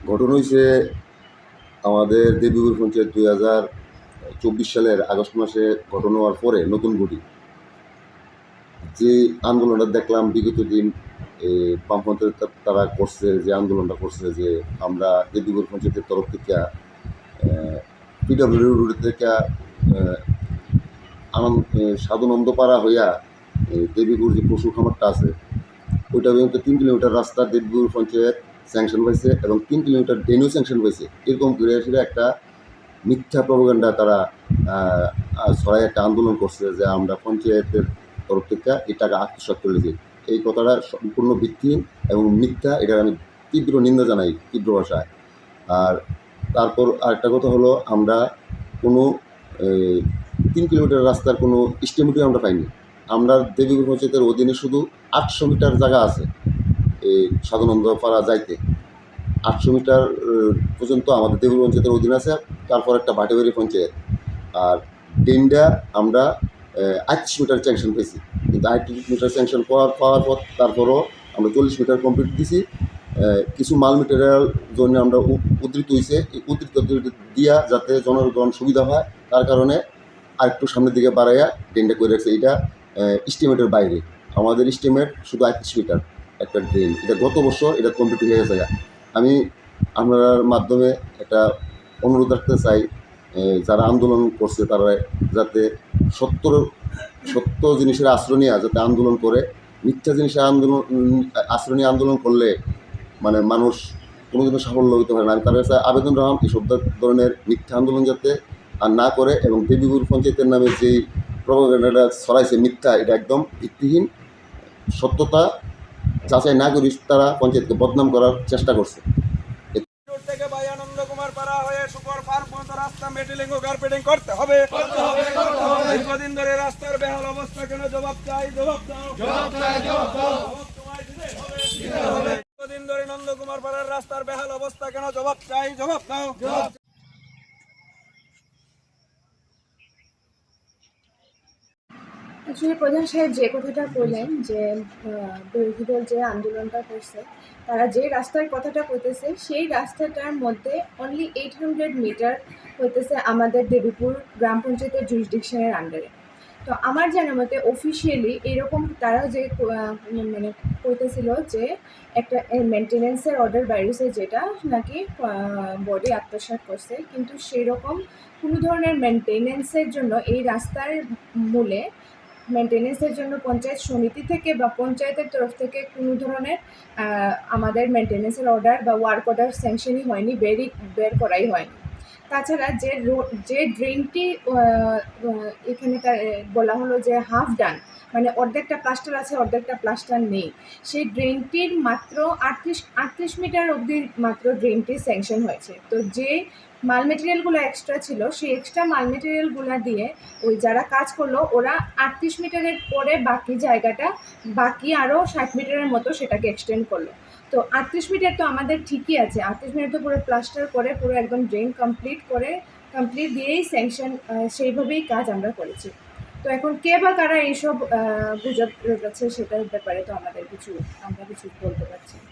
ঘটনা হইছে আমাদের দেবীপুর পঞ্চায়েত 2024 সালের আগস্ট মাসে ঘটনা হওয়ার পরে নতুন গঠি যে আন্দোলনটা দেখলাম বিগত দিন বামপন্থী তারা করছে, যে আন্দোলনটা করছে যে আমরা দেবীপুর পঞ্চায়েতের তরফ থেকে পিডব্লিউডি রোড থেকে সাধুনন্দপাড়া হইয়া দেবীপুর যে পশু খামারটা আছে ওইটা পর্যন্ত 3 কিলোমিটার রাস্তা দেবীপুর পঞ্চায়েত স্যাংশন হয়েছে এবং 3 কিলোমিটার ড্রেনও স্যাংশন হয়েছে। এরকম ঘুরে এসে একটা মিথ্যা প্রপাগান্ডা তারা ছড়াই একটা আন্দোলন করছে যে আমরা পঞ্চায়েতের তরফ থেকে এই টাকা আত্মসাৎ করেছি। এই কথাটা সম্পূর্ণ ভিত্তিহীন এবং মিথ্যা। এটার আমি তীব্র নিন্দা জানাই, তীব্র ভাষায়। আর তারপর আরেকটা কথা হলো, আমরা কোনো 3 কিলোমিটার রাস্তার কোনো এস্টিমেটই আমরা পাইনি। আমরা দেবীপুর পঞ্চায়েতের অধীনে শুধু 800 মিটার জায়গা আছে এই সাধুনন্দপাড়া যাইতে। 800 মিটার পর্যন্ত আমাদের দেবীপুর পঞ্চায়েতের অধীনে আছে। তারপর একটা ভাটিবাড়ি পঞ্চায়েত। আর ডেন্ডা আমরা 38 মিটার স্যাংশন পেয়েছি, কিন্তু 38 মিটার স্যাংশন পাওয়ার পর তারপরও আমরা 40 মিটার কমপ্লিট দিছি। কিছু মাল মেটেরিয়াল জন্য আমরা উদ্ধৃত হয়েছে, এই উদ্ধৃত দিয়া যাতে জনগণ সুবিধা হয় তার কারণে আরেকটু সামনের দিকে বাড়াইয়া ড্রেনটা করে রাখছে। এটা এস্টিমেটের বাইরে। আমাদের এস্টিমেট শুধু 38 মিটার একটা ড্রেন। এটা গত বছর এটা কমপ্লিট হয়ে গেছে। আমি আপনার মাধ্যমে একটা অনুরোধ রাখতে চাই, যারা আন্দোলন করছে তারা যাতে সত্য জিনিসের আশ্রয় নিয়ে যাতে আন্দোলন করে। মিথ্যা জিনিসের আশ্রয় নিয়ে আন্দোলন করলে মানে মানুষ কোনোদিনও সাফল্য হতে পারে না। আমি তার কাছে আবেদন রাখলাম এইসব ধরনের মিথ্যা আন্দোলন যাতে আর না করে, এবং দেবীপুর পঞ্চায়েতের নামে যেই প্রপাগান্ডাটা ছড়াইছে মিথ্যা, এটা একদম ভিত্তিহীন। সত্যতা যাচাই না করি তারা পঞ্চায়েতকে বদনাম করার চেষ্টা করছে। থেকে ভাই আনন্দ কুমার পাড়া হয়ে সুপার পার্ক পর্যন্ত রাস্তা মেটেলিং ও কার্পেটিং করতে হবে। দীর্ঘদিন ধরে রাস্তার বেহাল অবস্থা কেন? জবাব চাই, জবাব দাও। দীর্ঘদিন ধরে নন্দকুমার পাড়ার রাস্তার বেহাল অবস্থা কেন? জবাব চাই, জবাব দাও। আসলে প্রধান সাহেব যে কথাটা বললেন যে বিরোধী দল যে আন্দোলনটা করছে তারা যে রাস্তার কথাটা কইতেছে সেই রাস্তাটার মধ্যে অনলি 800 মিটার হইতেছে আমাদের দেবীপুর গ্রাম পঞ্চায়েতের জুরিসডিকশনের আন্ডারে। তো আমার জানা মতে অফিসিয়ালি এরকম তারা যে মানে কইতেছিল যে একটা মেনটেন্যান্সের অর্ডার বাইরেছে যেটা নাকি বডি আত্মসাৎ করছে, কিন্তু সেরকম কোনো ধরনের মেনটেন্যান্সের জন্য এই রাস্তার মূলে মেনটেন্যান্সের জন্য পঞ্চায়েত সমিতি থেকে বা পঞ্চায়েতের তরফ থেকে কোনো ধরনের আমাদের মেনটেন্যান্সের অর্ডার বা ওয়ার্ক অর্ডার স্যাংশনই হয়নি, বের করাই হয়নি। তাছাড়া যে ড্রেনটি এখানে বলা হলো যে হাফ ডান, মানে অর্ধেকটা প্লাস্টার আছে অর্ধেকটা প্লাস্টার নেই, সেই ড্রেনটির মাত্র 38 মিটার অবধি মাত্র ড্রেনটি স্যাংশন হয়েছে। তো যে মাল মেটেরিয়ালগুলো এক্সট্রা ছিল সেই এক্সট্রা মাল মেটেরিয়ালগুলো দিয়ে ওই যারা কাজ করলো ওরা 38 মিটারের পরে বাকি জায়গাটা বাকি আরও 60 মিটারের মতো সেটাকে এক্সটেন্ড করলো। তো 38 মিটার তো আমাদের ঠিকই আছে, 38 মিটার তো পুরো প্লাস্টার করে পুরো একদম ড্রেন কমপ্লিট দিয়েই স্যাংশন সেইভাবেই কাজ আমরা করেছি। তো এখন কে বা কারা এইসব গুজব রটাচ্ছে সেটার ব্যাপারে তো আমরা কিছু বলতে পারছি না।